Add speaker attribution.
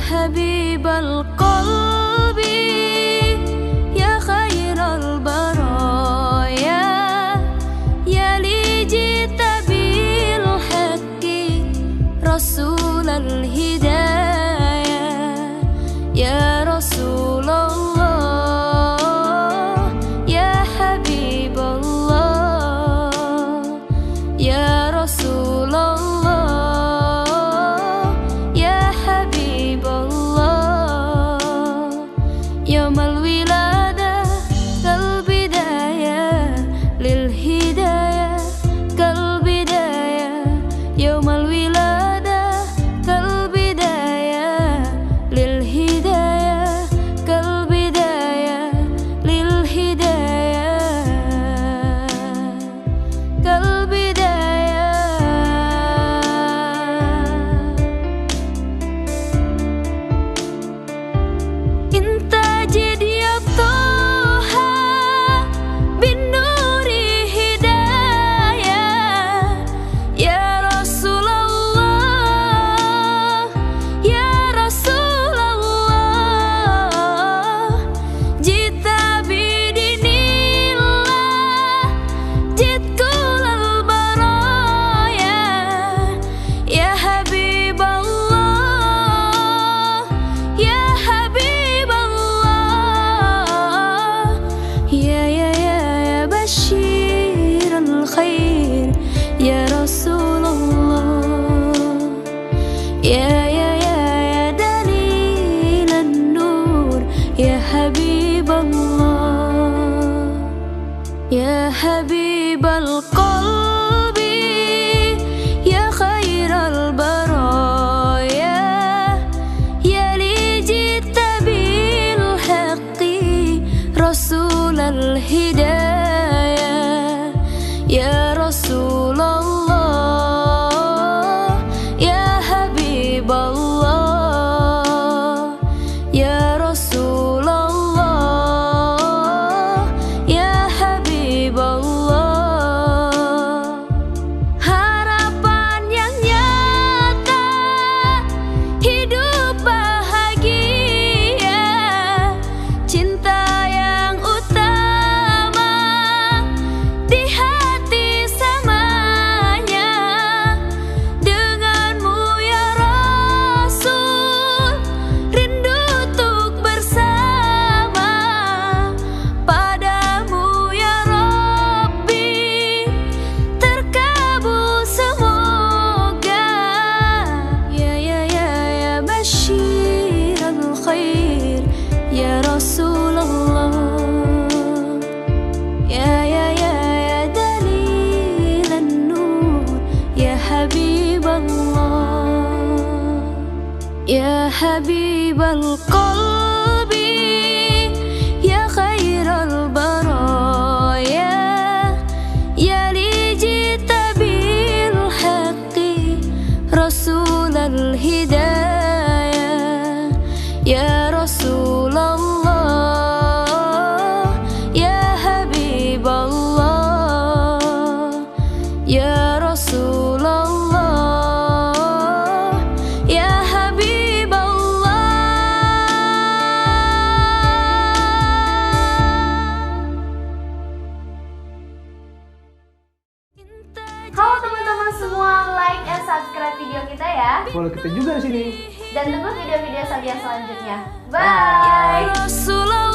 Speaker 1: حبيب القلب يا خير البرايا يا لي جئت بالحق رسول الهدايا يا رسول الله يا حبيب الله يا رسول الله يا حبيب الله يوم الولادة كالبداية للهداية كالبداية يوم الولادة كالبداية للهداية كالبداية للهداية كالبداية انت جد يا طه بالنور هداية يا رسول الله يا رسول الله جئت بدين الله جئت كل البرايا يا حبيب الله يا حبيب الله يا بشير الخير يا رسول الله يا دليل النور يا حبيب الله يا حبيب القلب يا خير البرايا يا لي جئت بالحق رسول الهدايا يا رسول الله يا حبيب الله يا رسول الله يا حبيب الله harapan yang nyata hidup bahagia cinta yang utama di hati samanya denganmu ya Rasul rindu untuk bersama padamu ya Rabbi terkabul semoga ya basyirul khair ya Rasulullah ya dalilan nur ya Habib Allah ya Habib al-qalbi ya khairal baraya ya li jita bil haqqi rasul al-hidayah ya Rasulullah ya Habib Allah ya Rasulullah ya Habib Allah.
Speaker 2: Halo teman-teman semua, like and subscribe video kita ya.
Speaker 3: Follow kita juga di sini.
Speaker 2: Dan tunggu video-video Sabian selanjutnya.
Speaker 1: Ya
Speaker 2: Bye.
Speaker 1: Rasulullah